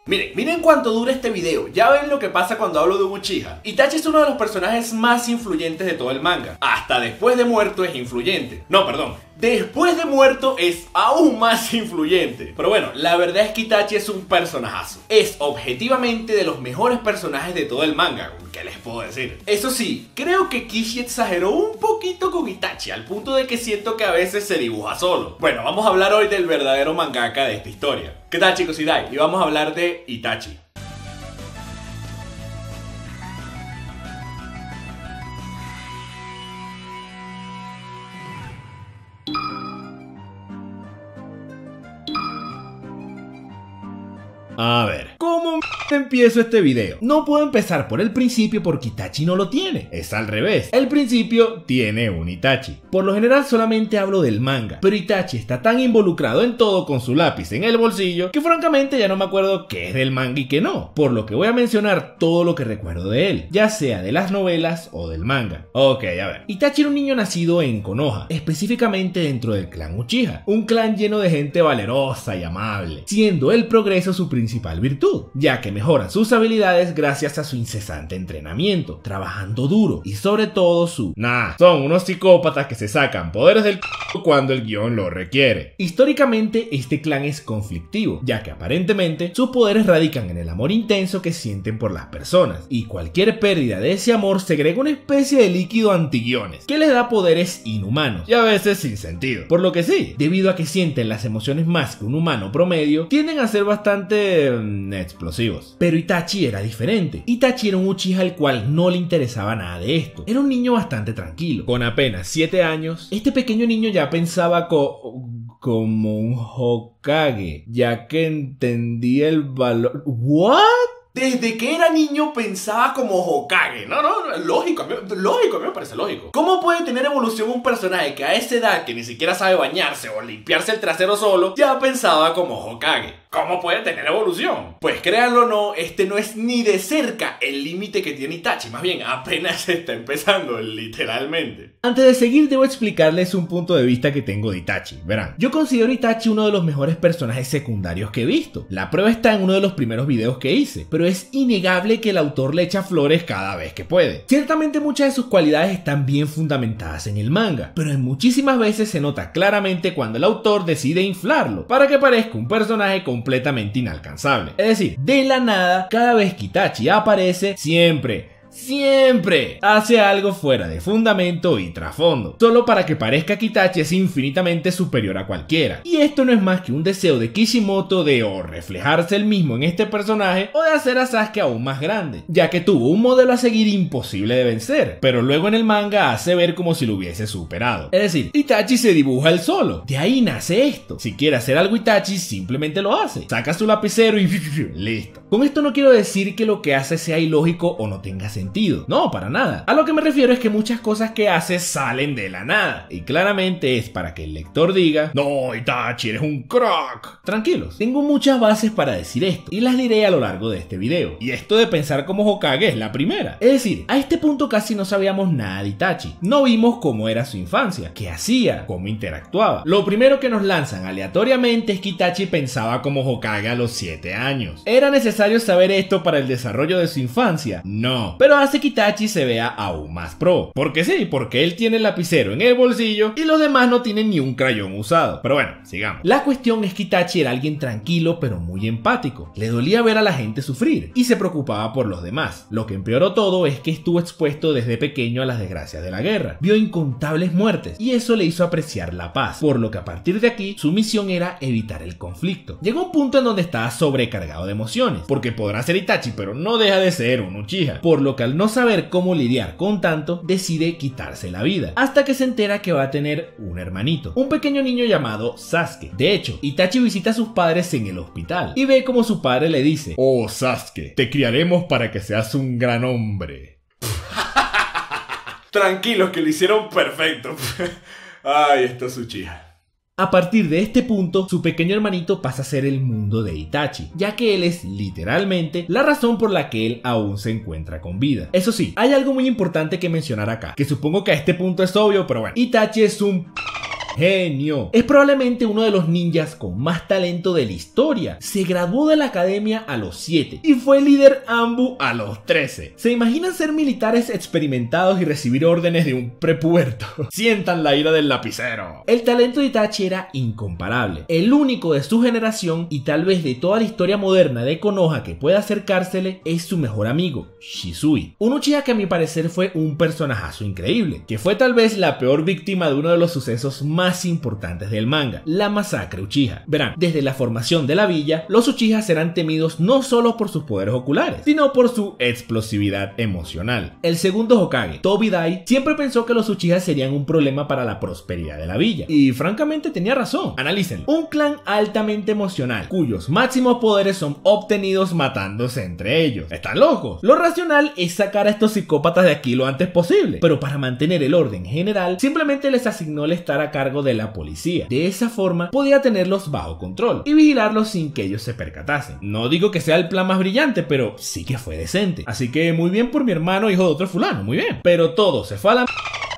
Miren cuánto dura este video. Ya ven lo que pasa cuando hablo de un Uchiha. Itachi es uno de los personajes más influyentes de todo el manga. Hasta después de muerto es influyente. No, perdón. Después de muerto es aún más influyente. Pero bueno, la verdad es que Itachi es un personajazo. Es objetivamente de los mejores personajes de todo el manga. ¿Qué les puedo decir? Eso sí, creo que Kishi exageró un poquito con Itachi, al punto de que siento que a veces se dibuja solo. Bueno, vamos a hablar hoy del verdadero mangaka de esta historia. ¿Qué tal, chicos? Idai, y vamos a hablar de Itachi. A ver, ¿cómo empiezo este video? No puedo empezar por el principio porque Itachi no lo tiene. Es al revés. El principio tiene un Itachi. Por lo general solamente hablo del manga, pero Itachi está tan involucrado en todo con su lápiz en el bolsillo que francamente ya no me acuerdo qué es del manga y qué no. Por lo que voy a mencionar todo lo que recuerdo de él, ya sea de las novelas o del manga. Ok, a ver. Itachi era un niño nacido en Konoha, específicamente dentro del clan Uchiha. Un clan lleno de gente valerosa y amable, siendo el progreso su principal virtud, ya que mejora sus habilidades gracias a su incesante entrenamiento, trabajando duro y sobre todo son unos psicópatas que se sacan poderes del cuando el guión lo requiere. Históricamente este clan es conflictivo, ya que aparentemente sus poderes radican en el amor intenso que sienten por las personas, y cualquier pérdida de ese amor segrega una especie de líquido antiguiones que les da poderes inhumanos y a veces sin sentido. Por lo que sí, debido a que sienten las emociones más que un humano promedio, tienden a ser bastante explosivos. Pero Itachi era diferente. Itachi era un Uchiha al cual no le interesaba nada de esto. Era un niño bastante tranquilo. Con apenas 7 años, este pequeño niño ya pensaba como un Hokage, ya que entendía el valor... ¿What? Desde que era niño pensaba como Hokage. No, lógico, a mí me parece lógico. ¿Cómo puede tener evolución un personaje que a esa edad, que ni siquiera sabe bañarse o limpiarse el trasero solo, ya pensaba como Hokage? ¿Cómo puede tener evolución? Pues créanlo o no, este no es ni de cerca el límite que tiene Itachi. Más bien, apenas está empezando, literalmente. Antes de seguir, debo explicarles un punto de vista que tengo de Itachi. Verán, yo considero a Itachi uno de los mejores personajes secundarios que he visto. La prueba está en uno de los primeros videos que hice, pero es innegable que el autor le echa flores cada vez que puede. Ciertamente muchas de sus cualidades están bien fundamentadas en el manga, pero en muchísimas veces se nota claramente cuando el autor decide inflarlo para que parezca un personaje completamente inalcanzable. Es decir, de la nada, cada vez que Itachi aparece, siempre hace algo fuera de fundamento y trasfondo, solo para que parezca que Itachi es infinitamente superior a cualquiera. Y esto no es más que un deseo de Kishimoto de o reflejarse él mismo en este personaje o de hacer a Sasuke aún más grande, ya que tuvo un modelo a seguir imposible de vencer, pero luego en el manga hace ver como si lo hubiese superado. Es decir, Itachi se dibuja él solo. De ahí nace esto. Si quiere hacer algo Itachi, simplemente lo hace. Saca su lapicero y listo. Con esto no quiero decir que lo que hace sea ilógico o no tenga sentido. No, para nada. A lo que me refiero es que muchas cosas que hace salen de la nada, y claramente es para que el lector diga: no, Itachi, eres un crack. Tranquilos, tengo muchas bases para decir esto, y las diré a lo largo de este video. Y esto de pensar como Hokage es la primera. Es decir, a este punto casi no sabíamos nada de Itachi. No vimos cómo era su infancia, qué hacía, cómo interactuaba. Lo primero que nos lanzan aleatoriamente es que Itachi pensaba como Hokage a los 7 años. ¿Era necesario saber esto para el desarrollo de su infancia? No, pero hace que Itachi se vea aún más pro. Porque sí, porque él tiene el lapicero en el bolsillo y los demás no tienen ni un crayón usado. Pero bueno, sigamos. La cuestión es que Itachi era alguien tranquilo pero muy empático. Le dolía ver a la gente sufrir y se preocupaba por los demás. Lo que empeoró todo es que estuvo expuesto desde pequeño a las desgracias de la guerra. Vio incontables muertes y eso le hizo apreciar la paz, por lo que a partir de aquí su misión era evitar el conflicto. Llegó un punto en donde estaba sobrecargado de emociones, porque podrá ser Itachi pero no deja de ser un Uchiha, por lo que al no saber cómo lidiar con tanto, decide quitarse la vida, hasta que se entera que va a tener un hermanito, un pequeño niño llamado Sasuke. De hecho, Itachi visita a sus padres en el hospital y ve como su padre le dice: oh Sasuke, te criaremos para que seas un gran hombre. Tranquilos, que lo hicieron perfecto. Ay, esto es Uchiha. A partir de este punto, su pequeño hermanito pasa a ser el mundo de Itachi, ya que él es literalmente la razón por la que él aún se encuentra con vida. Eso sí, hay algo muy importante que mencionar acá, que supongo que a este punto es obvio, pero bueno, Itachi es un genio. Es probablemente uno de los ninjas con más talento de la historia. Se graduó de la academia a los 7 y fue líder Anbu a los 13. ¿Se imaginan ser militares experimentados y recibir órdenes de un prepuberto? Sientan la ira del lapicero. El talento de Itachi era incomparable. El único de su generación y tal vez de toda la historia moderna de Konoha que pueda acercársele es su mejor amigo, Shisui. Un Uchiha que a mi parecer fue un personajazo increíble, que fue tal vez la peor víctima de uno de los sucesos más importantes del manga, la masacre Uchiha. Verán, desde la formación de la villa, los Uchihas eran temidos no solo por sus poderes oculares, sino por su explosividad emocional. El segundo Hokage, Tobidai, siempre pensó que los Uchihas serían un problema para la prosperidad de la villa, y francamente tenía razón. Analícenlo. Un clan altamente emocional, cuyos máximos poderes son obtenidos matándose entre ellos. ¿Están locos? Lo racional es sacar a estos psicópatas de aquí lo antes posible, pero para mantener el orden general, simplemente les asignó el estar a cargo de la policía. De esa forma, podía tenerlos bajo control y vigilarlos sin que ellos se percatasen. No digo que sea el plan más brillante, pero sí que fue decente. Así que muy bien por mi hermano, hijo de otro fulano, muy bien. Pero todo se fue a la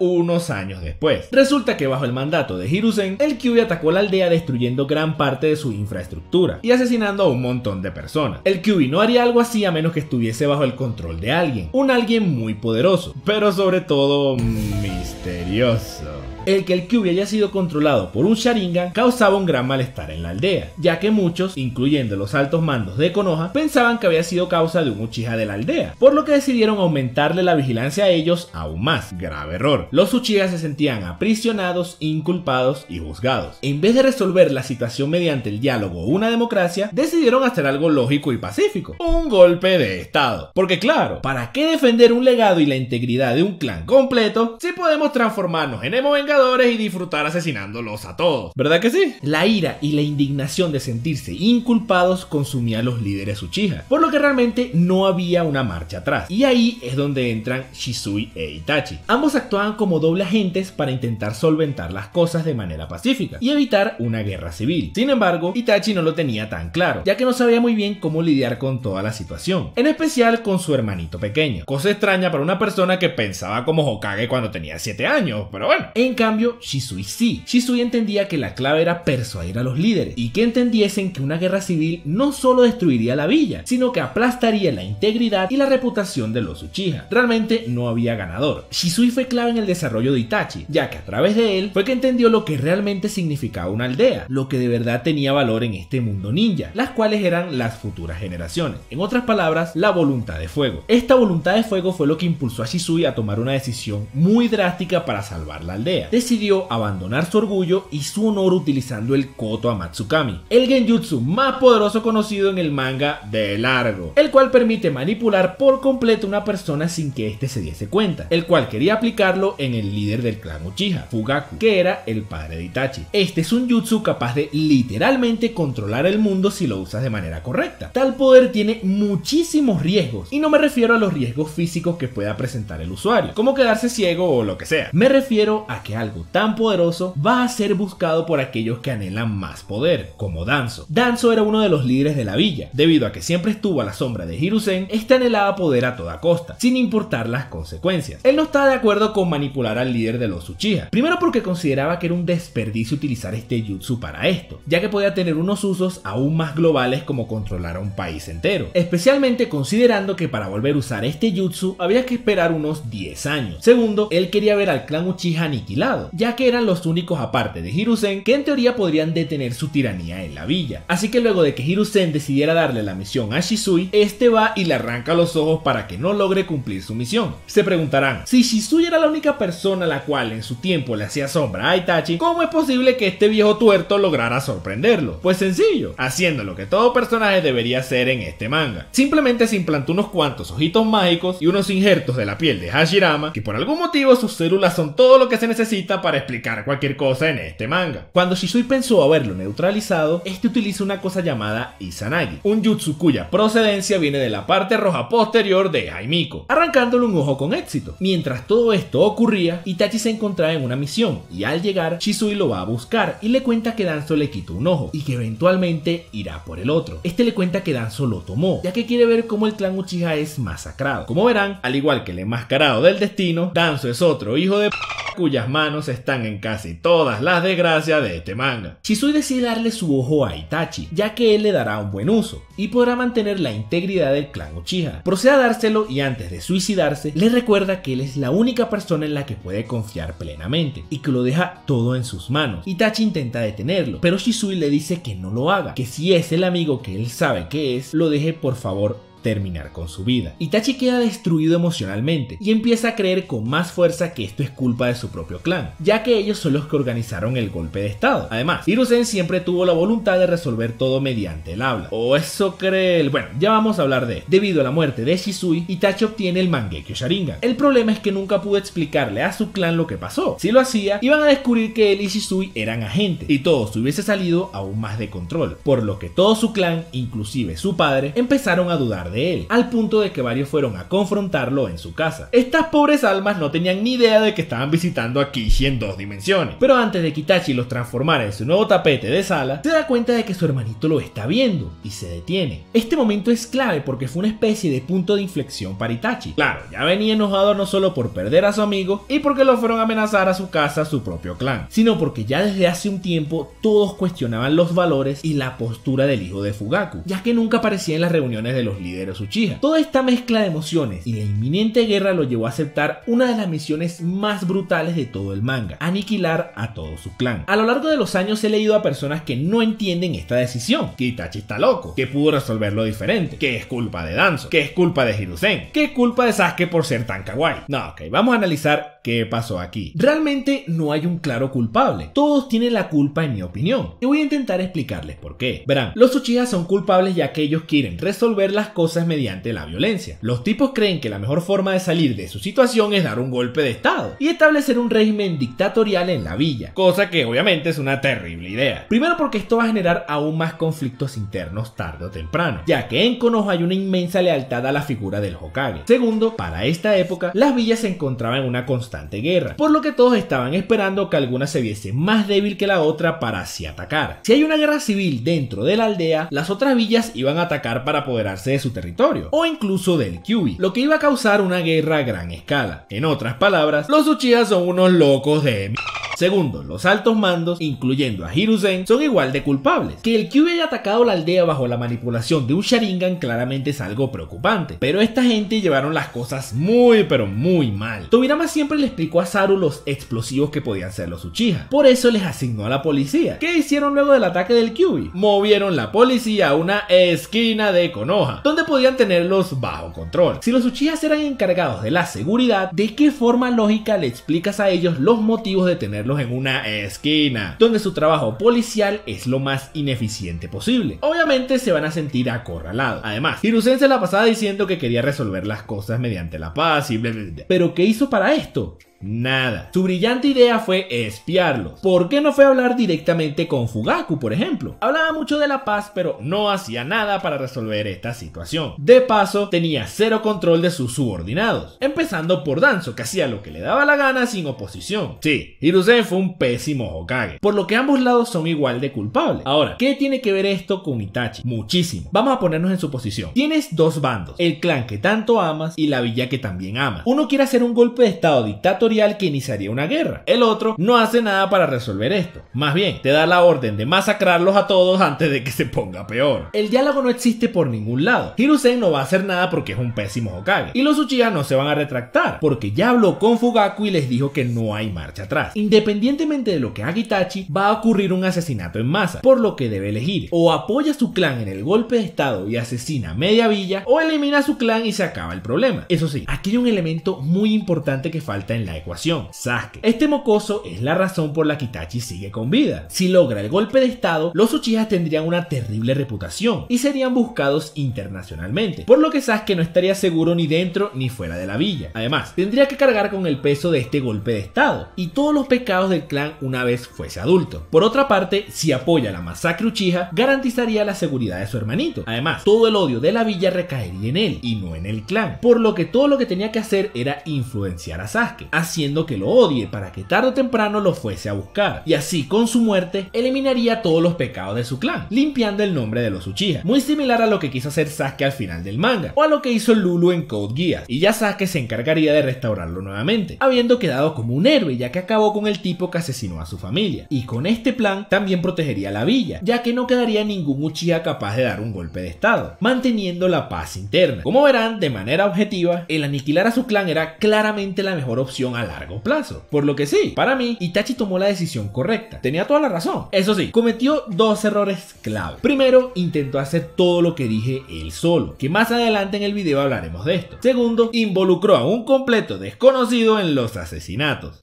unos años después. Resulta que bajo el mandato de Hiruzen, el Kyuubi atacó la aldea destruyendo gran parte de su infraestructura y asesinando a un montón de personas. El Kyuubi no haría algo así a menos que estuviese bajo el control de alguien, un alguien muy poderoso, pero sobre todo misterioso. El que el Kyuubi haya sido controlado por un Sharingan causaba un gran malestar en la aldea, ya que muchos, incluyendo los altos mandos de Konoha, pensaban que había sido causa de un Uchiha de la aldea, por lo que decidieron aumentarle la vigilancia a ellos aún más. Grave error. Los Uchihas se sentían aprisionados, inculpados y juzgados. En vez de resolver la situación mediante el diálogo o una democracia, decidieron hacer algo lógico y pacífico: un golpe de estado. Porque claro, ¿para qué defender un legado y la integridad de un clan completo si podemos transformarnos en emo vengadores y disfrutar asesinándolos a todos? ¿Verdad que sí? La ira y la indignación de sentirse inculpados consumía a los líderes Uchiha, por lo que realmente no había una marcha atrás. Y ahí es donde entran Shisui e Itachi. Ambos actuaban como doble agentes para intentar solventar las cosas de manera pacífica y evitar una guerra civil. Sin embargo, Itachi no lo tenía tan claro, ya que no sabía muy bien cómo lidiar con toda la situación, en especial con su hermanito pequeño. Cosa extraña para una persona que pensaba como Hokage cuando tenía 7 años, pero bueno. En cambio, Shisui sí. Shisui entendía que la clave era persuadir a los líderes y que entendiesen que una guerra civil no solo destruiría la villa, sino que aplastaría la integridad y la reputación de los Uchiha. Realmente no había ganador. Shisui fue clave en el desarrollo de Itachi, ya que a través de él fue que entendió lo que realmente significaba una aldea, lo que de verdad tenía valor en este mundo ninja, las cuales eran las futuras generaciones. En otras palabras, la voluntad de fuego. Esta voluntad de fuego fue lo que impulsó a Shisui a tomar una decisión muy drástica para salvar la aldea. Decidió abandonar su orgullo y su honor utilizando el Koto Amatsukami, el genjutsu más poderoso conocido en el manga de largo, el cual permite manipular por completo a una persona sin que éste se diese cuenta, el cual quería aplicarlo en el líder del clan Uchiha, Fugaku, que era el padre de Itachi. Este es un jutsu capaz de literalmente controlar el mundo si lo usas de manera correcta. Tal poder tiene muchísimos riesgos, y no me refiero a los riesgos físicos que pueda presentar el usuario, como quedarse ciego o lo que sea. Me refiero a que algo tan poderoso va a ser buscado por aquellos que anhelan más poder, como Danzo. Danzo era uno de los líderes de la villa. Debido a que siempre estuvo a la sombra de Hiruzen, este anhelaba poder a toda costa, sin importar las consecuencias. Él no estaba de acuerdo con manipular al líder de los Uchiha, primero porque consideraba que era un desperdicio utilizar este jutsu para esto, ya que podía tener unos usos aún más globales como controlar a un país entero, especialmente considerando que para volver a usar este jutsu había que esperar unos 10 años. Segundo, él quería ver al clan Uchiha aniquilado, ya que eran los únicos aparte de Hiruzen que en teoría podrían detener su tiranía en la villa. Así que luego de que Hiruzen decidiera darle la misión a Shisui, este va y le arranca los ojos para que no logre cumplir su misión. Se preguntarán, si Shisui era la única persona a la cual en su tiempo le hacía sombra a Itachi, ¿cómo es posible que este viejo tuerto lograra sorprenderlo? Pues sencillo, haciendo lo que todo personaje debería hacer en este manga. Simplemente se implantó unos cuantos ojitos mágicos y unos injertos de la piel de Hashirama, que por algún motivo sus células son todo lo que se necesita para explicar cualquier cosa en este manga. Cuando Shisui pensó haberlo neutralizado, este utiliza una cosa llamada Izanagi, un jutsu cuya procedencia viene de la parte roja posterior de Haimiko, arrancándole un ojo con éxito. Mientras todo esto ocurría, Itachi se encontraba en una misión y al llegar, Shisui lo va a buscar y le cuenta que Danzo le quitó un ojo y que eventualmente irá por el otro. Este le cuenta que Danzo lo tomó, ya que quiere ver cómo el clan Uchiha es masacrado. Como verán, al igual que el enmascarado del destino, Danzo es otro hijo de cuyas manos manos están en casi todas las desgracias de este manga. Shisui decide darle su ojo a Itachi, ya que él le dará un buen uso y podrá mantener la integridad del clan Uchiha. Procede a dárselo y antes de suicidarse le recuerda que él es la única persona en la que puede confiar plenamente y que lo deja todo en sus manos. Itachi intenta detenerlo, pero Shisui le dice que no lo haga, que si es el amigo que él sabe que es, lo deje por favor terminar con su vida. Itachi queda destruido emocionalmente y empieza a creer con más fuerza que esto es culpa de su propio clan, ya que ellos son los que organizaron el golpe de estado. Además, Hiruzen siempre tuvo la voluntad de resolver todo mediante el habla, o eso cree él. Bueno, ya vamos a hablar de él. Debido a la muerte de Shisui, Itachi obtiene el Mangekyo Sharingan. El problema es que nunca pudo explicarle a su clan lo que pasó. Si lo hacía, iban a descubrir que él y Shisui eran agentes y todo se hubiese salido aún más de control, por lo que todo su clan, inclusive su padre, empezaron a dudar de él, al punto de que varios fueron a confrontarlo en su casa. Estas pobres almas no tenían ni idea de que estaban visitando a Kishi en 2 dimensiones, pero antes de que Itachi los transformara en su nuevo tapete de sala, se da cuenta de que su hermanito lo está viendo y se detiene. Este momento es clave porque fue una especie de punto de inflexión para Itachi. Claro, ya venía enojado no solo por perder a su amigo y porque lo fueron a amenazar a su casa su propio clan, sino porque ya desde hace un tiempo todos cuestionaban los valores y la postura del hijo de Fugaku, ya que nunca aparecía en las reuniones de los líderes Uchiha. Toda esta mezcla de emociones y la inminente guerra lo llevó a aceptar una de las misiones más brutales de todo el manga: aniquilar a todo su clan. A lo largo de los años he leído a personas que no entienden esta decisión, que Itachi está loco, que pudo resolverlo diferente, que es culpa de Danzo, que es culpa de Hiruzen, que es culpa de Sasuke por ser tan kawaii. No, ok, vamos a analizar qué pasó aquí. Realmente no hay un claro culpable, todos tienen la culpa en mi opinión, y voy a intentar explicarles por qué. Verán, los Uchiha son culpables ya que ellos quieren resolver las cosas mediante la violencia. Los tipos creen que la mejor forma de salir de su situación es dar un golpe de estado y establecer un régimen dictatorial en la villa, cosa que obviamente es una terrible idea. Primero porque esto va a generar aún más conflictos internos tarde o temprano, ya que en Konoha hay una inmensa lealtad a la figura del Hokage. Segundo, para esta época las villas se encontraban en una constante guerra, por lo que todos estaban esperando que alguna se viese más débil que la otra para así atacar. Si hay una guerra civil dentro de la aldea, las otras villas iban a atacar para apoderarse de su territorio, o incluso del Kyuubi, lo que iba a causar una guerra a gran escala. En otras palabras, los Uchiha son unos locos de mierda. Segundo, los altos mandos, incluyendo a Hiruzen, son igual de culpables. Que el Kyuubi haya atacado la aldea bajo la manipulación de un Sharingan claramente es algo preocupante, pero esta gente llevaron las cosas muy pero muy mal. Tobirama siempre le explicó a Saru los explosivos que podían ser los Uchiha, por eso les asignó a la policía. ¿Qué hicieron luego del ataque del Kyuubi? Movieron la policía a una esquina de Konoha, donde podían tenerlos bajo control. Si los Uchiha eran encargados de la seguridad, ¿de qué forma lógica le explicas a ellos los motivos de tenerlos en una esquina, donde su trabajo policial es lo más ineficiente posible? Obviamente se van a sentir acorralados. Además, Hiruzen se la pasaba diciendo que quería resolver las cosas mediante la paz y bla bla bla. ¿Pero qué hizo para esto? Nada. Su brillante idea fue espiarlos. ¿Por qué no fue a hablar directamente con Fugaku, por ejemplo? Hablaba mucho de la paz, pero no hacía nada para resolver esta situación. De paso, tenía cero control de sus subordinados, empezando por Danzo, que hacía lo que le daba la gana sin oposición. Sí, Hiruzen fue un pésimo Hokage, por lo que ambos lados son igual de culpables. Ahora, ¿qué tiene que ver esto con Itachi? Muchísimo. Vamos a ponernos en su posición. Tienes dos bandos, el clan que tanto amas y la villa que también amas. Uno quiere hacer un golpe de estado dictatorial que iniciaría una guerra. El otro no hace nada para resolver esto. Más bien, te da la orden de masacrarlos a todos antes de que se ponga peor. El diálogo no existe por ningún lado. Hiruzen no va a hacer nada porque es un pésimo Hokage. Y los Uchiha no se van a retractar porque ya habló con Fugaku y les dijo que no hay marcha atrás. Independientemente de lo que haga Itachi, va a ocurrir un asesinato en masa, por lo que debe elegir: o apoya a su clan en el golpe de estado y asesina a media villa, o elimina a su clan y se acaba el problema. Eso sí, aquí hay un elemento muy importante que falta en la ecuación: Sasuke. Este mocoso es la razón por la que Itachi sigue con vida. Si logra el golpe de estado, los Uchiha tendrían una terrible reputación y serían buscados internacionalmente, por lo que Sasuke no estaría seguro ni dentro ni fuera de la villa. Además, tendría que cargar con el peso de este golpe de estado y todos los pecados del clan una vez fuese adulto. Por otra parte, si apoya la masacre Uchiha, garantizaría la seguridad de su hermanito. Además, todo el odio de la villa recaería en él y no en el clan, por lo que todo lo que tenía que hacer era influenciar a Sasuke. haciendo que lo odie para que tarde o temprano lo fuese a buscar, y así con su muerte eliminaría todos los pecados de su clan, limpiando el nombre de los Uchiha, muy similar a lo que quiso hacer Sasuke al final del manga, o a lo que hizo Lulu en Code Geass, y ya Sasuke se encargaría de restaurarlo nuevamente, habiendo quedado como un héroe ya que acabó con el tipo que asesinó a su familia, y con este plan también protegería la villa, ya que no quedaría ningún Uchiha capaz de dar un golpe de estado, manteniendo la paz interna. Como verán, de manera objetiva, el aniquilar a su clan era claramente la mejor opción a largo plazo, por lo que sí, para mí, Itachi tomó la decisión correcta, tenía toda la razón. Eso sí, cometió dos errores clave. Primero, intentó hacer todo lo que dije él solo, que más adelante en el video hablaremos de esto. Segundo, involucró a un completo desconocido en los asesinatos.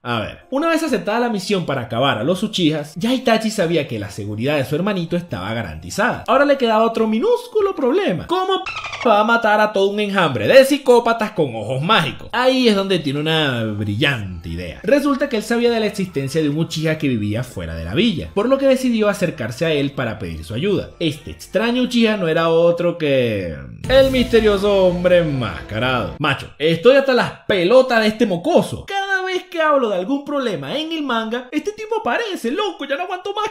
A ver, una vez aceptada la misión para acabar a los Uchihas, ya Itachi sabía que la seguridad de su hermanito estaba garantizada. Ahora le quedaba otro minúsculo problema: ¿cómo va a matar a todo un enjambre de psicópatas con ojos mágicos? Ahí es donde tiene una brillante idea. Resulta que él sabía de la existencia de un Uchiha que vivía fuera de la villa, por lo que decidió acercarse a él para pedir su ayuda. Este extraño Uchiha no era otro que el misterioso hombre enmascarado. Macho, estoy hasta las pelotas de este mocoso. Cada vez que hablo de algún problema en el manga, este tipo aparece, loco, ya no aguanto más.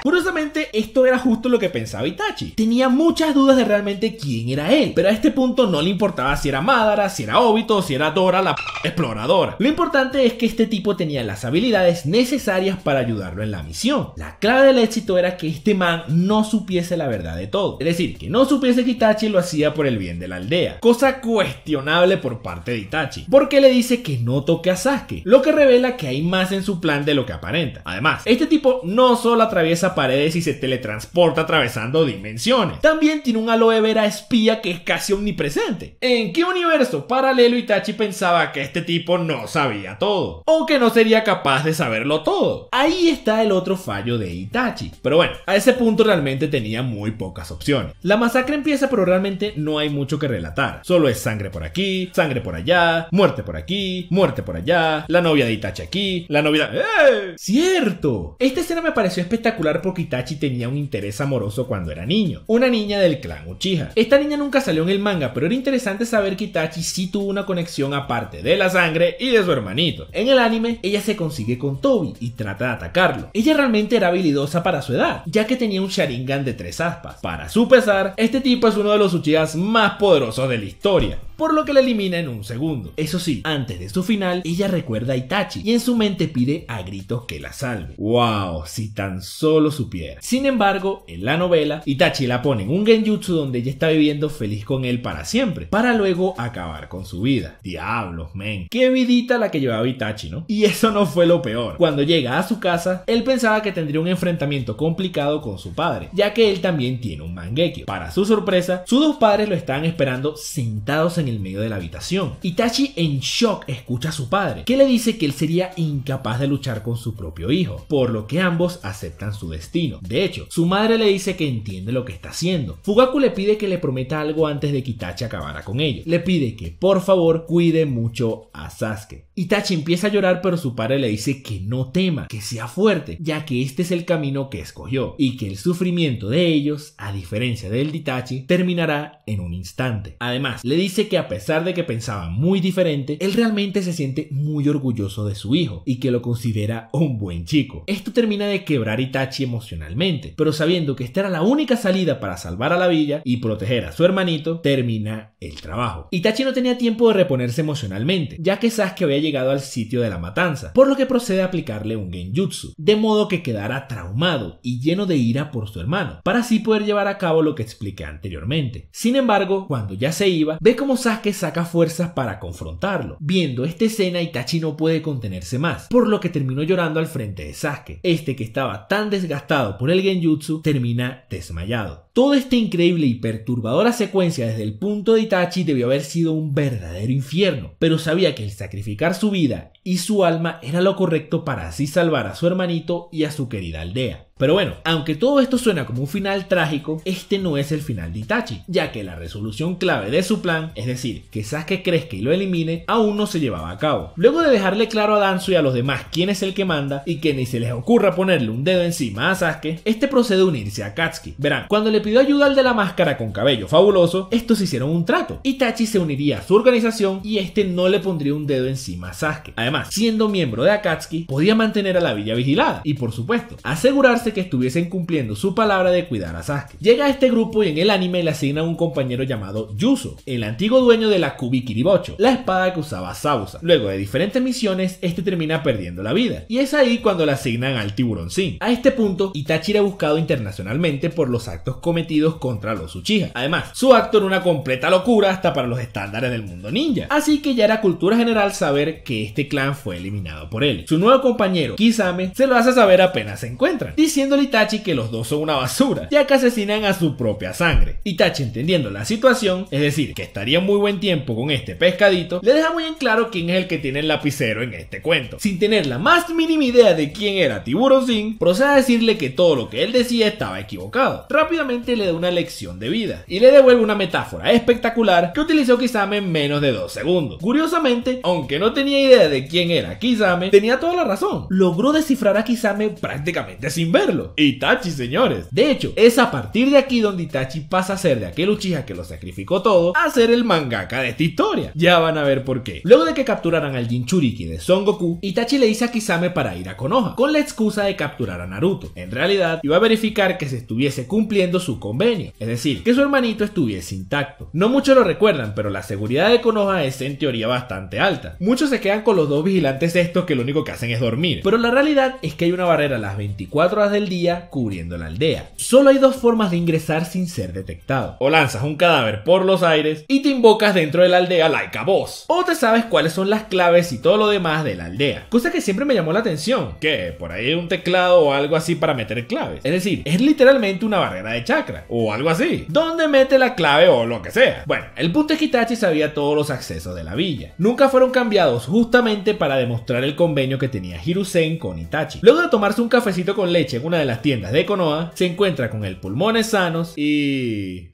Curiosamente, esto era justo lo que pensaba Itachi. Tenía muchas dudas de realmente quién era él, pero a este punto no le importaba si era Madara, si era Obito o si era Dora la exploradora. Lo importante es que este tipo tenía las habilidades necesarias para ayudarlo en la misión. La clave del éxito era que este man no supiese la verdad de todo, es decir, que no supiese que Itachi lo hacía por el bien de la aldea, cosa cuestionable por parte de Itachi, porque le dice que no toque a Sasuke, lo que revela que hay más en su plan de lo que aparenta. Además, este tipo no solo atraviesa paredes y se teletransporta atravesando dimensiones, también tiene un aloe vera espía que es casi omnipresente. ¿En qué universo paralelo Itachi pensaba que este tipo no sabía todo? ¿O que no sería capaz de saberlo todo? Ahí está el otro fallo de Itachi. Pero bueno, a ese punto realmente tenía muy pocas opciones. La masacre empieza, pero realmente no hay mucho que relatar. Solo es sangre por aquí, sangre por allá, muerte por aquí, muerte por allá, la novia de Itachi aquí, la novia... ¡Eh! ¡Cierto! Esta escena me pareció espectacular porque Itachi tenía un interés amoroso cuando era niño, una niña del clan Uchiha. Esta niña nunca salió en el manga, pero era interesante saber que Itachi sí tuvo una conexión aparte de la sangre y de su hermanito. En el anime, ella se consigue con Tobi y trata de atacarlo. Ella realmente era habilidosa para su edad, ya que tenía un Sharingan de 3 aspas. Para su pesar, este tipo es uno de los Uchihas más poderosos de la historia, por lo que la elimina en un segundo. Eso sí, antes de su final, ella recuerda a Itachi y en su mente pide a gritos que la salve. ¡Wow! Si tan solo supiera. Sin embargo, en la novela, Itachi la pone en un genjutsu donde ella está viviendo feliz con él para siempre, para luego acabar con su vida. Diablos, men. Qué vidita la que llevaba Itachi, ¿no? Y eso no fue lo peor. Cuando llega a su casa, él pensaba que tendría un enfrentamiento complicado con su padre, ya que él también tiene un Mangekyo. Para su sorpresa, sus dos padres lo estaban esperando sentados en el medio de la habitación. Itachi en shock escucha a su padre, que le dice que él sería incapaz de luchar con su propio hijo, por lo que ambos aceptan su destino. De hecho, su madre le dice que entiende lo que está haciendo. Fugaku le pide que le prometa algo antes de que Itachi acabara con ellos. Le pide que por favor cuide mucho a Sasuke. Itachi empieza a llorar, pero su padre le dice que no tema, que sea fuerte, ya que este es el camino que escogió y que el sufrimiento de ellos, a diferencia del de Itachi, terminará en un instante. Además, le dice que a pesar de que pensaba muy diferente, él realmente se siente muy orgulloso de su hijo y que lo considera un buen chico. Esto termina de quebrar a Itachi emocionalmente, pero sabiendo que esta era la única salida para salvar a la villa y proteger a su hermanito, termina el trabajo. Itachi no tenía tiempo de reponerse emocionalmente, ya que Sasuke había llegado al sitio de la matanza, por lo que procede a aplicarle un genjutsu, de modo que quedara traumado y lleno de ira por su hermano, para así poder llevar a cabo lo que expliqué anteriormente. Sin embargo, cuando ya se iba, ve como Sasuke saca fuerzas para confrontarlo. Viendo esta escena, Itachi no puede contenerse más, por lo que terminó llorando al frente de Sasuke. Este, que estaba tan desgastado por el genjutsu, termina desmayado. Toda esta increíble y perturbadora secuencia desde el punto de Itachi debió haber sido un verdadero infierno, pero sabía que el sacrificar su vida y su alma era lo correcto para así salvar a su hermanito y a su querida aldea. Pero bueno, aunque todo esto suena como un final trágico, este no es el final de Itachi, ya que la resolución clave de su plan, es decir, que Sasuke crezca y lo elimine, aún no se llevaba a cabo. Luego de dejarle claro a Danzo y a los demás quién es el que manda y que ni se les ocurra ponerle un dedo encima a Sasuke, este procede a unirse a Akatsuki. Verán, cuando le pidió ayuda al de la máscara con cabello fabuloso, estos hicieron un trato. Itachi se uniría a su organización y este no le pondría un dedo encima a Sasuke. Además, siendo miembro de Akatsuki, podía mantener a la villa vigilada y, por supuesto, asegurarse que estuviesen cumpliendo su palabra de cuidar a Sasuke. Llega a este grupo y en el anime le asignan un compañero llamado Yuzo, el antiguo dueño de la Kubi Kiribocho, la espada que usaba Zabuza. Luego de diferentes misiones, este termina perdiendo la vida, y es ahí cuando le asignan al Tiburón Sin. A este punto, Itachi era buscado internacionalmente por los actos cometidos contra los Uchiha. Además, su acto era una completa locura hasta para los estándares del mundo ninja, así que ya era cultura general saber que este clan fue eliminado por él. Su nuevo compañero, Kisame, se lo hace saber apenas se encuentran, diciéndole a Itachi que los dos son una basura, ya que asesinan a su propia sangre. Itachi, entendiendo la situación, es decir, que estaría muy buen tiempo con este pescadito, le deja muy en claro quién es el que tiene el lapicero en este cuento. Sin tener la más mínima idea de quién era Tiburón Sin, procede a decirle que todo lo que él decía estaba equivocado. Rápidamente le da una lección de vida y le devuelve una metáfora espectacular que utilizó Kisame en menos de 2 segundos. Curiosamente, aunque no tenía idea de quién era Kisame, tenía toda la razón. Logró descifrar a Kisame prácticamente sin verlo. Itachi, señores. De hecho, es a partir de aquí donde Itachi pasa a ser de aquel Uchiha que lo sacrificó todo a ser el mangaka de esta historia. Ya van a ver por qué. Luego de que capturaran al Jinchuriki de Son Goku, Itachi le dice a Kisame para ir a Konoha, con la excusa de capturar a Naruto. En realidad, iba a verificar que se estuviese cumpliendo su convenio, es decir, que su hermanito estuviese intacto. No muchos lo recuerdan, pero la seguridad de Konoha es en teoría bastante alta. Muchos se quedan con los dos vigilantes estos que lo único que hacen es dormir, pero la realidad es que hay una barrera las 24 horas del día cubriendo la aldea. Solo hay dos formas de ingresar sin ser detectado: o lanzas un cadáver por los aires y te invocas dentro de la aldea like a boss, o te sabes cuáles son las claves y todo lo demás de la aldea, cosa que siempre me llamó la atención, que por ahí hay un teclado o algo así para meter claves, es decir, es literalmente una barrera de chakra o algo así, donde mete la clave o lo que sea. Bueno, el punto es que Itachi sabía todos los accesos de la villa, nunca fueron cambiados justamente para demostrar el convenio que tenía Hiruzen con Itachi. Luego de tomarse un cafecito con leche en una de las tiendas de Konoha, se encuentra con el pulmones sanos y...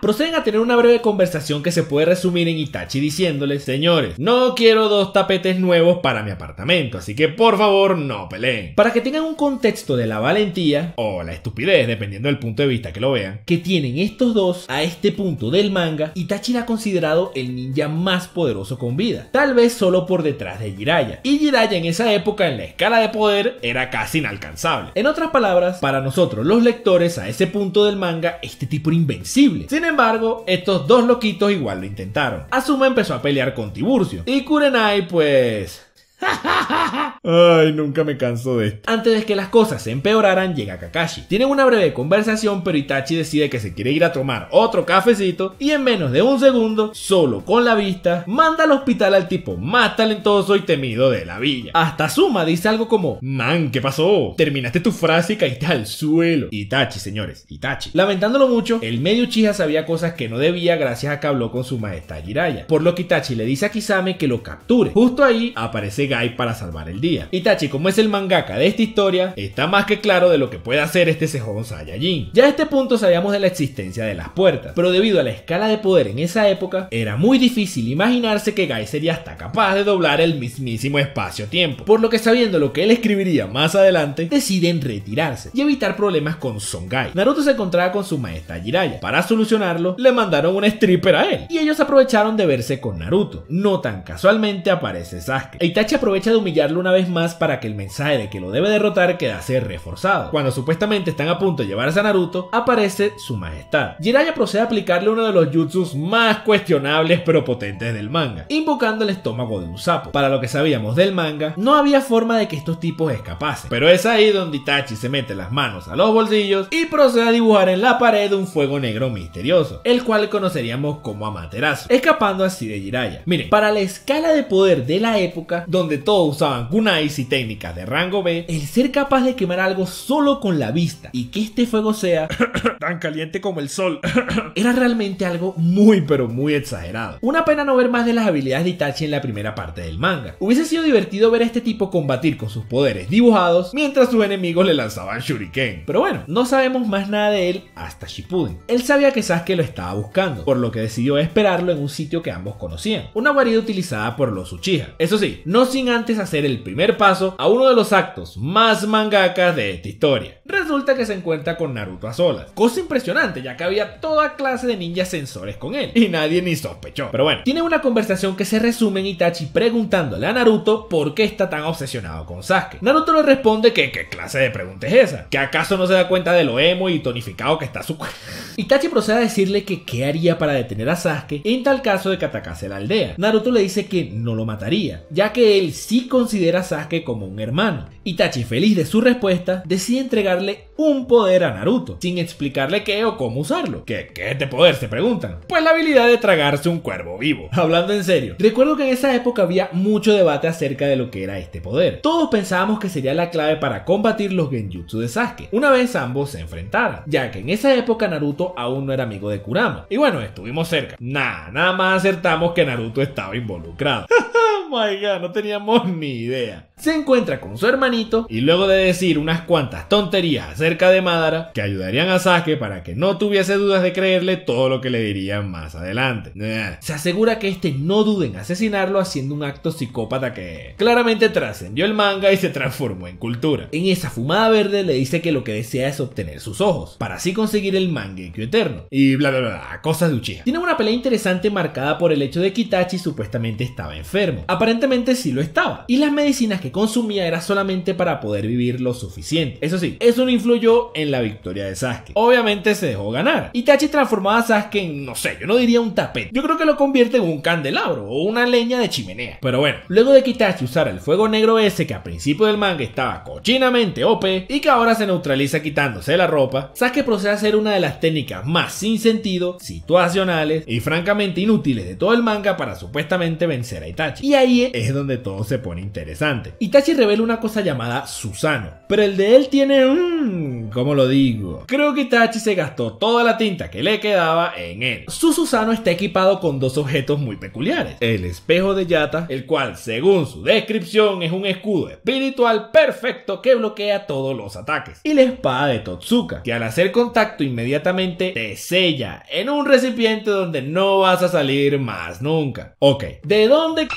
proceden a tener una breve conversación que se puede resumir en Itachi diciéndoles: señores, no quiero 2 tapetes nuevos para mi apartamento, así que por favor no peleen. Para que tengan un contexto de la valentía o la estupidez, dependiendo del punto de vista que lo vean, que tienen estos dos a este punto del manga, Itachi la ha considerado el ninja más poderoso con vida, tal vez solo por detrás de Jiraiya, y Jiraiya en esa época en la escala de poder era casi inalcanzable. En otras palabras, para nosotros los lectores a ese punto del manga, este tipo era invencible. Sin embargo, estos dos loquitos igual lo intentaron. Asuma empezó a pelear con Tiburcio y Kurenai pues... ay, nunca me canso de esto. Antes de que las cosas se empeoraran, llega Kakashi. Tienen una breve conversación, pero Itachi decide que se quiere ir a tomar otro cafecito y en menos de 1 segundo, solo con la vista, manda al hospital al tipo más talentoso y temido de la villa. Hasta Asuma dice algo como: man, ¿qué pasó? Terminaste tu frase y caíste al suelo. Itachi, señores, Itachi. Lamentándolo mucho, el medio Uchiha sabía cosas que no debía gracias a que habló con su majestad Jiraiya, por lo que Itachi le dice a Kisame que lo capture. Justo ahí aparece Gai para salvar el día. Itachi, como es el mangaka de esta historia, está más que claro de lo que puede hacer este Sejon Saiyajin. Ya a este punto sabíamos de la existencia de las puertas, pero debido a la escala de poder en esa época, era muy difícil imaginarse que Gai sería hasta capaz de doblar el mismísimo espacio-tiempo, por lo que sabiendo lo que él escribiría más adelante, deciden retirarse y evitar problemas con Son Gai. Naruto se encontraba con su maestra Jiraiya. Para solucionarlo, le mandaron una stripper a él, y ellos aprovecharon de verse con Naruto. No tan casualmente aparece Sasuke. Itachi aprovecha de humillarlo una vez más para que el mensaje de que lo debe derrotar quedase reforzado. Cuando supuestamente están a punto de llevarse a Naruto, aparece su majestad. Jiraiya procede a aplicarle uno de los jutsus más cuestionables pero potentes del manga, invocando el estómago de un sapo. Para lo que sabíamos del manga, no había forma de que estos tipos escapasen, pero es ahí donde Itachi se mete las manos a los bolsillos y procede a dibujar en la pared un fuego negro misterioso, el cual conoceríamos como Amaterasu, escapando así de Jiraiya. Miren, para la escala de poder de la época, donde todos usaban kunais y técnicas de rango B, el ser capaz de quemar algo solo con la vista y que este fuego sea tan caliente como el sol era realmente algo muy pero muy exagerado. Una pena no ver más de las habilidades de Itachi en la primera parte del manga. Hubiese sido divertido ver a este tipo combatir con sus poderes dibujados mientras sus enemigos le lanzaban shuriken, pero bueno, no sabemos más nada de él hasta Shippuden. Él sabía que Sasuke lo estaba buscando, por lo que decidió esperarlo en un sitio que ambos conocían, una guarida utilizada por los Uchiha. Eso sí, no sin antes hacer el primer paso a uno de los actos más mangakas de esta historia. Resulta que se encuentra con Naruto a solas, cosa impresionante ya que había toda clase de ninjas sensores con él y nadie ni sospechó. Pero bueno, tiene una conversación que se resume en Itachi preguntándole a Naruto por qué está tan obsesionado con Sasuke. Naruto le responde que qué clase de pregunta es esa, que acaso no se da cuenta de lo emo y tonificado que está su cuerpo. Itachi procede a decirle que qué haría para detener a Sasuke en tal caso de que atacase la aldea. Naruto le dice que no lo mataría, ya que él sí considera a Sasuke como un hermano. Itachi, feliz de su respuesta, decide entregarle un poder a Naruto, sin explicarle qué o cómo usarlo. ¿Qué es este poder?, se preguntan. Pues la habilidad de tragarse un cuervo vivo. Hablando en serio, recuerdo que en esa época había mucho debate acerca de lo que era este poder. Todos pensábamos que sería la clave para combatir los genjutsu de Sasuke, una vez ambos se enfrentaran, ya que en esa época Naruto aún no era amigo de Kurama. Y bueno, estuvimos cerca. Nada más acertamos que Naruto estaba involucrado. Oh my god, no teníamos ni idea. Se encuentra con su hermanito y luego de decir unas cuantas tonterías acerca de Madara que ayudarían a Sasuke para que no tuviese dudas de creerle todo lo que le dirían más adelante, se asegura que este no dude en asesinarlo haciendo un acto psicópata que claramente trascendió el manga y se transformó en cultura. En esa fumada verde le dice que lo que desea es obtener sus ojos para así conseguir el Mangekyo eterno y bla bla bla, cosas de Uchiha. Tiene una pelea interesante marcada por el hecho de que Itachi supuestamente estaba enfermo. Aparentemente sí lo estaba, y las medicinas que consumía era solamente para poder vivir lo suficiente. Eso sí, eso no influyó en la victoria de Sasuke. Obviamente se dejó ganar. Itachi transformaba a Sasuke en, no sé, yo no diría un tapete. Yo creo que lo convierte en un candelabro o una leña de chimenea. Pero bueno, luego de que Itachi usara el fuego negro ese que a principio del manga estaba cochinamente OP y que ahora se neutraliza quitándose la ropa, Sasuke procede a hacer una de las técnicas más sin sentido, situacionales y francamente inútiles de todo el manga para supuestamente vencer a Itachi. Y ahí es donde todo se pone interesante. Itachi revela una cosa llamada Susanoo, pero el de él tiene ¿cómo lo digo? Creo que Itachi se gastó toda la tinta que le quedaba en él. Su Susanoo está equipado con dos objetos muy peculiares: el espejo de Yata, el cual según su descripción es un escudo espiritual perfecto que bloquea todos los ataques, y la espada de Totsuka, que al hacer contacto inmediatamente te sella en un recipiente donde no vas a salir más nunca. Ok, ¿de dónde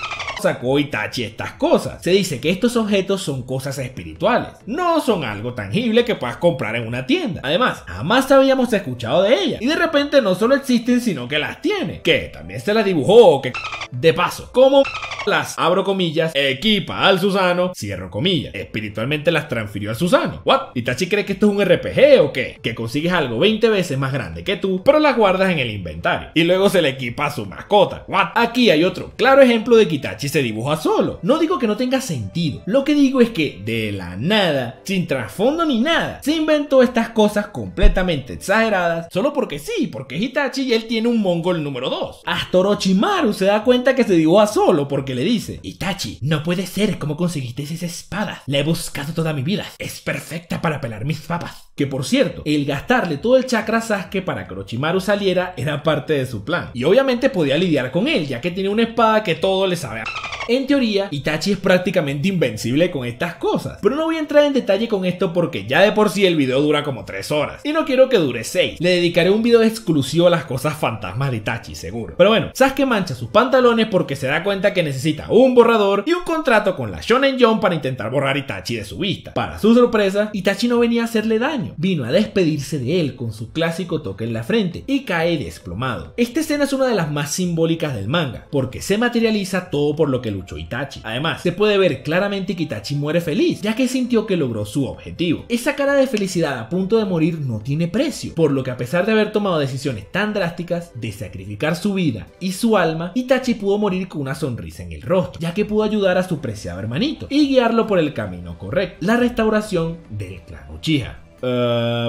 sacó Itachi estas cosas? Se dice que estos objetos son cosas espirituales, no son algo tangible que puedas comprar en una tienda. Además, jamás habíamos escuchado de ellas, y de repente no solo existen sino que las tiene, que también se las dibujó o que de paso, como las, abro comillas, equipa al Susanoo, cierro comillas, espiritualmente las transfirió al Susanoo. ¿What? ¿Itachi cree que esto es un RPG o qué? Que consigues algo 20 veces más grande que tú, pero las guardas en el inventario y luego se le equipa a su mascota. ¿What? Aquí hay otro claro ejemplo de que Itachi se dibuja solo. No digo que no tenga sentido, lo que digo es que de la nada, sin trasfondo ni nada, se inventó estas cosas completamente exageradas solo porque sí, porque es Itachi y él tiene un mongol número 2. Hasta Orochimaru se da cuenta que se dibuja solo porque le dice: Itachi, no puede ser, ¿cómo conseguiste esa espada? La he buscado toda mi vida, es perfecta para pelar mis papas. Que por cierto, el gastarle todo el chakra a Sasuke para que Orochimaru saliera era parte de su plan, y obviamente podía lidiar con él ya que tiene una espada que todo le sabe a... En teoría, Itachi es prácticamente invencible con estas cosas, pero no voy a entrar en detalle con esto porque ya de por sí el video dura como 3 horas y no quiero que dure 6. Le dedicaré un video exclusivo a las cosas fantasmas de Itachi, seguro. Pero bueno, Sasuke mancha sus pantalones porque se da cuenta que necesita un borrador y un contrato con la Shonen Jump para intentar borrar a Itachi de su vista. Para su sorpresa, Itachi no venía a hacerle daño, vino a despedirse de él con su clásico toque en la frente y cae desplomado. Esta escena es una de las más simbólicas del manga porque se materializa todo por lo que luchó Itachi. Además, se puede ver claramente que Itachi muere feliz, ya que sintió que logró su objetivo. Esa cara de felicidad a punto de morir no tiene precio, por lo que a pesar de haber tomado decisiones tan drásticas de sacrificar su vida y su alma, Itachi pudo morir con una sonrisa en el rostro, ya que pudo ayudar a su preciado hermanito y guiarlo por el camino correcto, la restauración del clan Uchiha.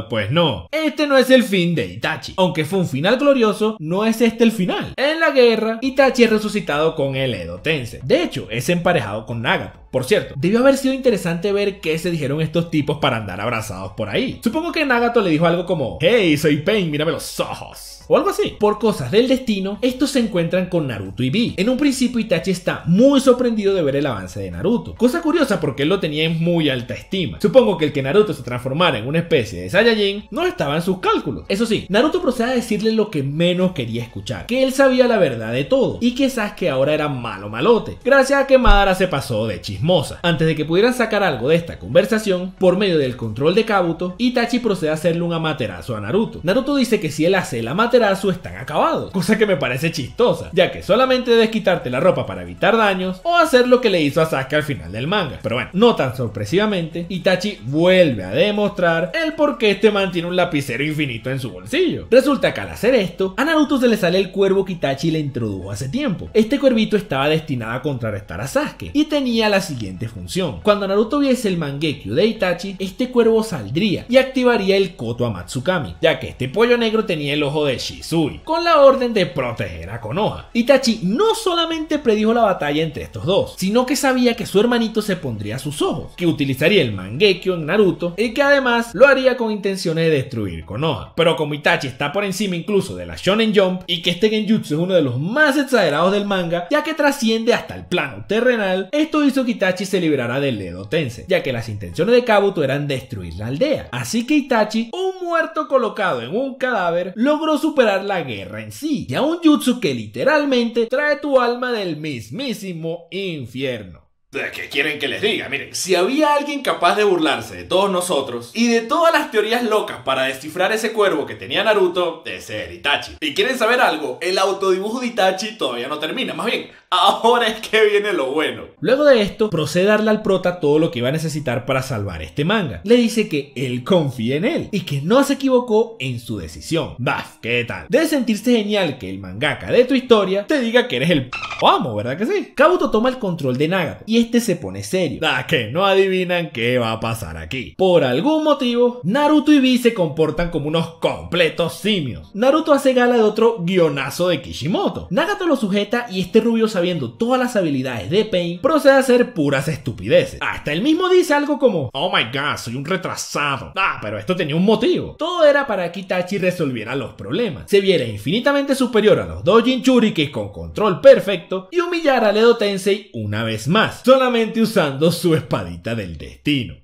Pues no, este no es el fin de Itachi. Aunque fue un final glorioso, no es este el final. En la guerra, Itachi es resucitado con el Edo Tensei. De hecho, es emparejado con Nagato. Por cierto, debió haber sido interesante ver qué se dijeron estos tipos para andar abrazados por ahí. Supongo que Nagato le dijo algo como: "Hey, soy Pain, mírame los ojos", o algo así. Por cosas del destino, estos se encuentran con Naruto y Vi. En un principio Itachi está muy sorprendido de ver el avance de Naruto, cosa curiosa porque él lo tenía en muy alta estima. Supongo que el que Naruto se transformara en una especie de Saiyajin no estaba en sus cálculos. Eso sí, Naruto procede a decirle lo que menos quería escuchar, que él sabía la verdad de todo y que Sasuke ahora era malo malote, gracias a que Madara se pasó de chismosa. Antes de que pudieran sacar algo de esta conversación, por medio del control de Kabuto, Itachi procede a hacerle un amaterasu a Naruto. Naruto dice que si él hace el amaterasu están acabados, cosa que me parece chistosa, ya que solamente debes quitarte la ropa para evitar daños o hacer lo que le hizo a Sasuke al final del manga. Pero bueno, no tan sorpresivamente, Itachi vuelve a demostrar el por qué este man tiene un lapicero infinito en su bolsillo. Resulta que al hacer esto, a Naruto se le sale el cuervo que Itachi le introdujo hace tiempo. Este cuervito estaba destinado a contrarrestar a Sasuke y tenía la siguiente función: cuando Naruto viese el Mangekyo de Itachi, este cuervo saldría y activaría el Koto Amatsukami, ya que este pollo negro tenía el ojo de Shisui, con la orden de proteger a Konoha. Itachi no solamente predijo la batalla entre estos dos, sino que sabía que su hermanito se pondría a sus ojos, que utilizaría el Mangekyo en Naruto y que además lo haría con intenciones de destruir Konoha. Pero como Itachi está por encima incluso de la Shonen Jump y que este genjutsu es uno de los más exagerados del manga, ya que trasciende hasta el plano terrenal, esto hizo que Itachi se liberara del Edo Tensei, ya que las intenciones de Kabuto eran destruir la aldea. Así que Itachi, un muerto colocado en un cadáver, logró superar la guerra en sí, y a un jutsu que literalmente trae tu alma del mismísimo infierno. ¿Qué quieren que les diga? Miren, si había alguien capaz de burlarse de todos nosotros y de todas las teorías locas para descifrar ese cuervo que tenía Naruto, ese era Itachi. ¿Y quieren saber algo? El autodibujo de Itachi todavía no termina, más bien, ahora es que viene lo bueno. Luego de esto, procede a darle al prota todo lo que iba a necesitar para salvar este manga. Le dice que él confía en él y que no se equivocó en su decisión. Baf, ¿qué tal? Debe sentirse genial que el mangaka de tu historia te diga que eres el amo, ¿verdad que sí? Kabuto toma el control de Nagato y este se pone serio. Que no adivinan qué va a pasar aquí. Por algún motivo, Naruto y Vi se comportan como unos completos simios. Naruto hace gala de otro guionazo de Kishimoto. Nagato lo sujeta y este rubio, sabiendo todas las habilidades de Pain, procede a hacer puras estupideces. Hasta él mismo dice algo como: "Oh my god, soy un retrasado". Pero esto tenía un motivo. Todo era para que Itachi resolviera los problemas, se viera infinitamente superior a los dos Jinchurikis con control perfecto y humillara al Edo Tensei una vez más, solamente usando su espadita del destino.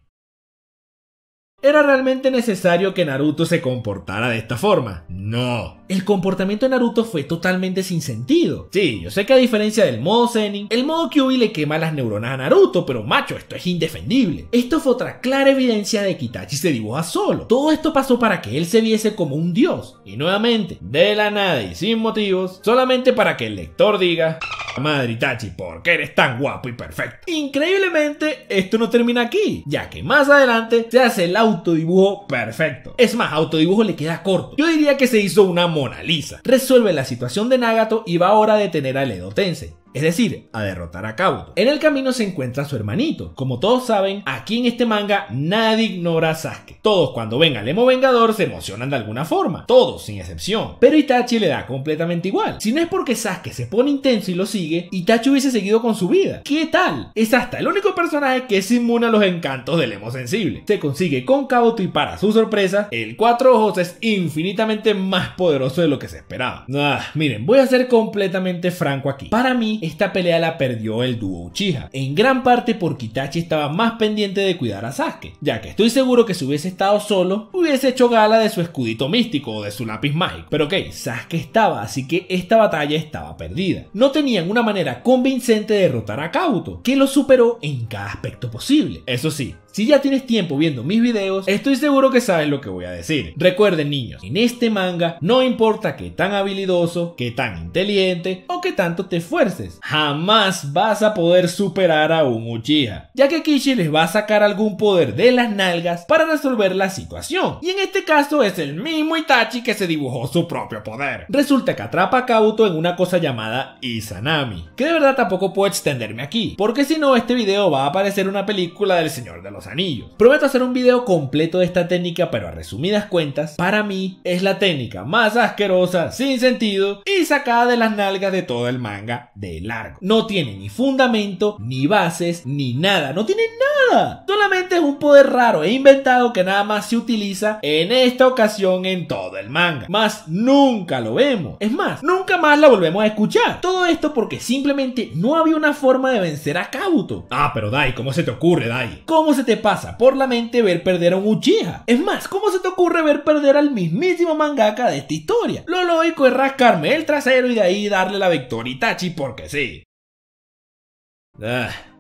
¿Era realmente necesario que Naruto se comportara de esta forma? No. El comportamiento de Naruto fue totalmente sin sentido. Sí, yo sé que a diferencia del modo Zenin, el modo Kyuubi le quema las neuronas a Naruto, pero macho, esto es indefendible. Esto fue otra clara evidencia de que Itachi se dibuja solo. Todo esto pasó para que él se viese como un dios. Y nuevamente, de la nada y sin motivos, solamente para que el lector diga: "Madre Itachi, ¿por qué eres tan guapo y perfecto?". Increíblemente, esto no termina aquí, ya que más adelante se hace el autodibujo perfecto. Es más, autodibujo le queda corto. Yo diría que se hizo una Mona Lisa. Resuelve la situación de Nagato y va ahora a detener al Edo Tensei, es decir, a derrotar a Kabuto. En el camino se encuentra su hermanito. Como todos saben, aquí en este manga nadie ignora a Sasuke. Todos cuando ven al Emo Vengador se emocionan de alguna forma, todos sin excepción. Pero Itachi le da completamente igual. Si no es porque Sasuke se pone intenso y lo sigue, Itachi hubiese seguido con su vida. ¿Qué tal? Es hasta el único personaje que es inmune a los encantos del Emo sensible. Se consigue con Kabuto y para su sorpresa, el Cuatro Ojos es infinitamente más poderoso de lo que se esperaba. Miren, voy a ser completamente franco aquí. Para mí, esta pelea la perdió el dúo Uchiha, en gran parte porque Itachi estaba más pendiente de cuidar a Sasuke, ya que estoy seguro que si hubiese estado solo, hubiese hecho gala de su escudito místico o de su lápiz mágico. Pero ok, Sasuke estaba, así que esta batalla estaba perdida. No tenían una manera convincente de derrotar a Kabuto, que lo superó en cada aspecto posible. Eso sí, si ya tienes tiempo viendo mis videos, estoy seguro que sabes lo que voy a decir. Recuerden, niños, en este manga no importa qué tan habilidoso, qué tan inteligente o qué tanto te esfuerces, jamás vas a poder superar a un Uchiha, ya que Kishi les va a sacar algún poder de las nalgas para resolver la situación, y en este caso es el mismo Itachi que se dibujó su propio poder. Resulta que atrapa a Kabuto en una cosa llamada Izanami, que de verdad tampoco puedo extenderme aquí, porque si no este video va a aparecer una película del Señor de los los Anillos. Prometo hacer un video completo de esta técnica, pero a resumidas cuentas, para mí es la técnica más asquerosa, sin sentido y sacada de las nalgas de todo el manga de largo. No tiene ni fundamento, ni bases, ni nada, no tiene nada. Solamente es un poder raro e inventado que nada más se utiliza en esta ocasión en todo el manga. Más nunca lo vemos. Es más, nunca más la volvemos a escuchar. Todo esto porque simplemente no había una forma de vencer a Kabuto. Ah, pero Dai, ¿cómo se te ocurre, Dai? ¿Cómo se te pasa por la mente ver perder a un Uchiha? Es más, ¿cómo se te ocurre ver perder al mismísimo mangaka de esta historia? Lo lógico es rascarme el trasero y de ahí darle la victoria a Itachi porque sí.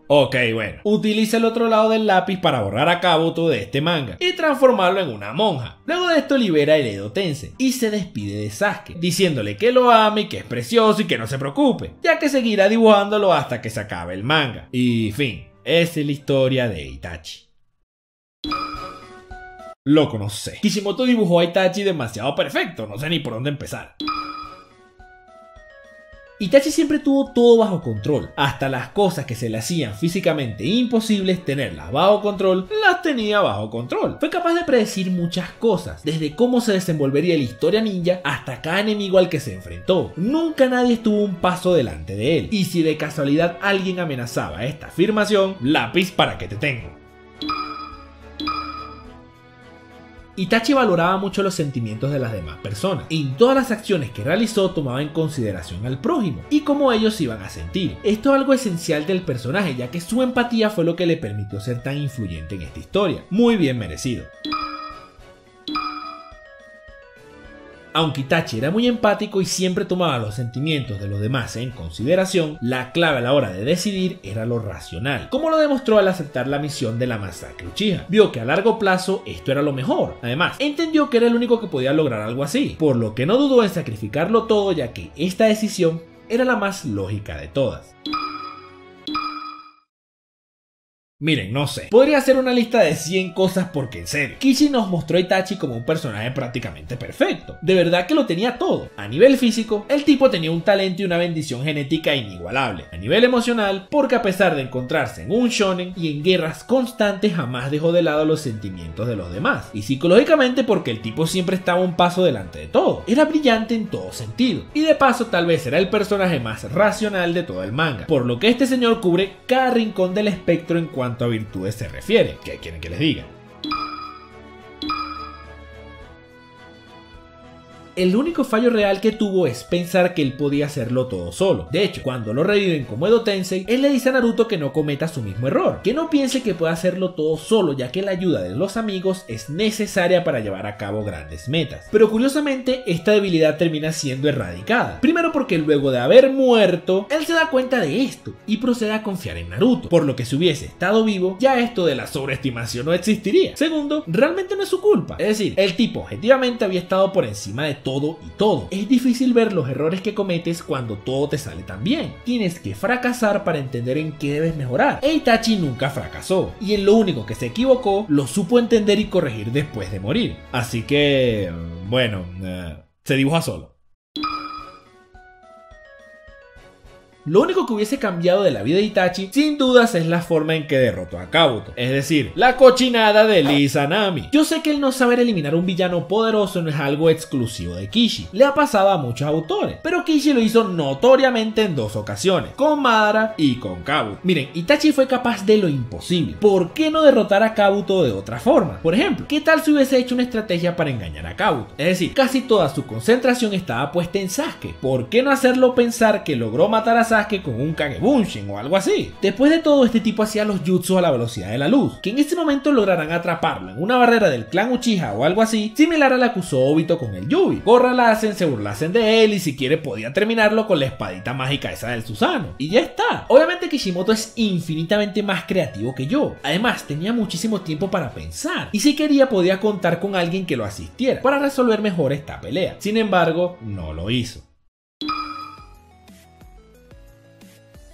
Ok, bueno. Utiliza el otro lado del lápiz para borrar a Kabuto de este manga y transformarlo en una monja. Luego de esto libera el Edo Tensei y se despide de Sasuke, diciéndole que lo ama y que es precioso y que no se preocupe, ya que seguirá dibujándolo hasta que se acabe el manga. Y fin, esa es la historia de Itachi. Loco, no sé. Kishimoto dibujó a Itachi demasiado perfecto, no sé ni por dónde empezar. Itachi siempre tuvo todo bajo control, hasta las cosas que se le hacían físicamente imposibles tenerlas bajo control, las tenía bajo control. Fue capaz de predecir muchas cosas, desde cómo se desenvolvería la historia ninja hasta cada enemigo al que se enfrentó. Nunca nadie estuvo un paso delante de él, y si de casualidad alguien amenazaba esta afirmación, lápiz para que te tengo. Itachi valoraba mucho los sentimientos de las demás personas. En todas las acciones que realizó tomaba en consideración al prójimo y cómo ellos se iban a sentir. Esto es algo esencial del personaje, ya que su empatía fue lo que le permitió ser tan influyente en esta historia. Muy bien merecido. Aunque Itachi era muy empático y siempre tomaba los sentimientos de los demás en consideración, la clave a la hora de decidir era lo racional, como lo demostró al aceptar la misión de la masacre Uchiha. Vio que a largo plazo esto era lo mejor. Además, entendió que era el único que podía lograr algo así, por lo que no dudó en sacrificarlo todo, ya que esta decisión era la más lógica de todas. Miren, no sé, podría hacer una lista de 100 cosas porque en serio, Kishi nos mostró a Itachi como un personaje prácticamente perfecto. De verdad que lo tenía todo. A nivel físico, el tipo tenía un talento y una bendición genética inigualable. A nivel emocional, porque a pesar de encontrarse en un shonen y en guerras constantes, jamás dejó de lado los sentimientos de los demás. Y psicológicamente porque el tipo siempre estaba un paso delante de todo. Era brillante en todo sentido. Y de paso tal vez era el personaje más racional de todo el manga. Por lo que este señor cubre cada rincón del espectro en cuanto a virtudes se refiere. ¿Qué quieren que les diga? El único fallo real que tuvo es pensar que él podía hacerlo todo solo. De hecho, cuando lo reviven como Edo Tensei, él le dice a Naruto que no cometa su mismo error, que no piense que puede hacerlo todo solo, ya que la ayuda de los amigos es necesaria para llevar a cabo grandes metas. Pero curiosamente, esta debilidad termina siendo erradicada. Primero porque luego de haber muerto, él se da cuenta de esto y procede a confiar en Naruto, por lo que si hubiese estado vivo, ya esto de la sobreestimación no existiría. Segundo, realmente no es su culpa. Es decir, el tipo objetivamente había estado por encima de todo y todo. Es difícil ver los errores que cometes cuando todo te sale tan bien. Tienes que fracasar para entender en qué debes mejorar. E Itachi nunca fracasó, y en lo único que se equivocó, lo supo entender y corregir después de morir. Así que, bueno, se dibuja solo. Lo único que hubiese cambiado de la vida de Itachi, sin dudas, es la forma en que derrotó a Kabuto, es decir, la cochinada de Izanami. Yo sé que el no saber eliminar un villano poderoso no es algo exclusivo de Kishi, le ha pasado a muchos autores, pero Kishi lo hizo notoriamente en dos ocasiones, con Madara y con Kabuto. Miren, Itachi fue capaz de lo imposible. ¿Por qué no derrotar a Kabuto de otra forma? Por ejemplo, ¿qué tal si hubiese hecho una estrategia para engañar a Kabuto? Es decir, casi toda su concentración estaba puesta en Sasuke. ¿Por qué no hacerlo pensar que logró matar a Sasuke con un Kagebunshin o algo así? Después de todo, este tipo hacía los jutsu a la velocidad de la luz, que en este momento lograrán atraparlo en una barrera del clan Uchiha o algo así, similar a la que usó Obito con el Yubi. Gorralasen, se burlasen de él y si quiere podía terminarlo con la espadita mágica esa del Susanoo. Y ya está. Obviamente Kishimoto es infinitamente más creativo que yo. Además, tenía muchísimo tiempo para pensar y si quería podía contar con alguien que lo asistiera para resolver mejor esta pelea. Sin embargo, no lo hizo.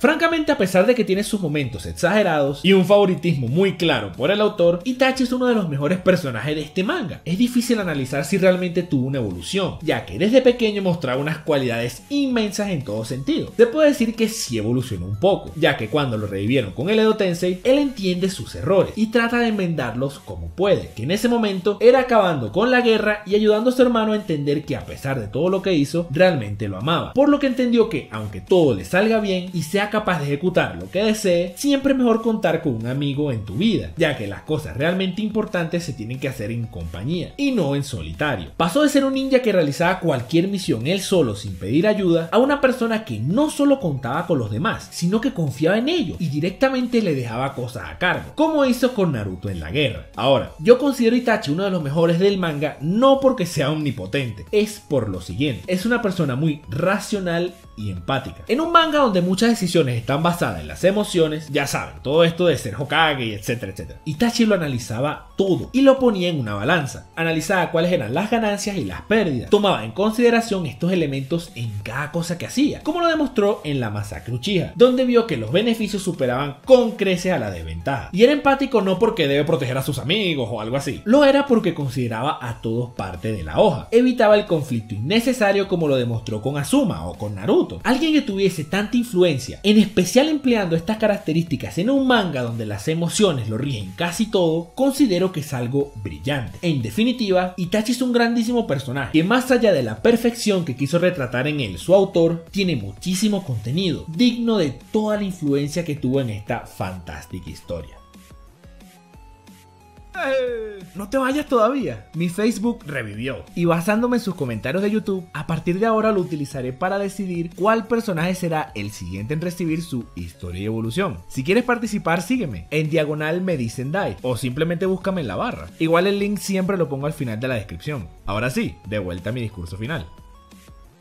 Francamente, a pesar de que tiene sus momentos exagerados y un favoritismo muy claro por el autor, Itachi es uno de los mejores personajes de este manga. Es difícil analizar si realmente tuvo una evolución, ya que desde pequeño mostraba unas cualidades inmensas en todo sentido. Se puede decir que sí evolucionó un poco, ya que cuando lo revivieron con el Edo Tensei, él entiende sus errores y trata de enmendarlos como puede, que en ese momento era acabando con la guerra y ayudando a su hermano a entender que a pesar de todo lo que hizo, realmente lo amaba, por lo que entendió que aunque todo le salga bien y sea capaz de ejecutar lo que desee, siempre es mejor contar con un amigo en tu vida, ya que las cosas realmente importantes se tienen que hacer en compañía y no en solitario. Pasó de ser un ninja que realizaba cualquier misión él solo sin pedir ayuda a una persona que no solo contaba con los demás, sino que confiaba en ellos y directamente le dejaba cosas a cargo, como hizo con Naruto en la guerra. Ahora, yo considero a Itachi uno de los mejores del manga no porque sea omnipotente, es por lo siguiente: es una persona muy racional y empática. En un manga donde muchas decisiones están basadas en las emociones, ya saben, todo esto de ser Hokage y etcétera, etcétera, Itachi lo analizaba todo y lo ponía en una balanza. Analizaba cuáles eran las ganancias y las pérdidas. Tomaba en consideración estos elementos en cada cosa que hacía, como lo demostró en la masacre Uchiha, donde vio que los beneficios superaban con creces a la desventaja. Y era empático no porque debe proteger a sus amigos o algo así, lo era porque consideraba a todos parte de la hoja. Evitaba el conflicto innecesario como lo demostró con Asuma o con Naruto. Alguien que tuviese tanta influencia, en especial empleando estas características en un manga donde las emociones lo rigen casi todo, considero que es algo brillante. En definitiva, Itachi es un grandísimo personaje que, más allá de la perfección que quiso retratar en él su autor, tiene muchísimo contenido, digno de toda la influencia que tuvo en esta fantástica historia. No te vayas todavía, mi Facebook revivió y basándome en sus comentarios de YouTube, a partir de ahora lo utilizaré para decidir cuál personaje será el siguiente en recibir su historia y evolución. Si quieres participar, sígueme en diagonal me dicen Dai o simplemente búscame en la barra. Igual el link siempre lo pongo al final de la descripción. Ahora sí, de vuelta a mi discurso final.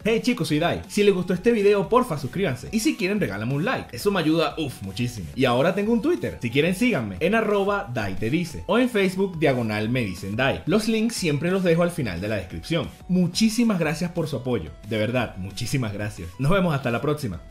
Hey chicos, soy Dai. Si les gustó este video, porfa suscríbanse. Y si quieren, regálame un like. Eso me ayuda, muchísimo. Y ahora tengo un Twitter. Si quieren, síganme en @DaiTeDice o en Facebook diagonal me dicen Dai. Los links siempre los dejo al final de la descripción. Muchísimas gracias por su apoyo. De verdad, muchísimas gracias. Nos vemos hasta la próxima.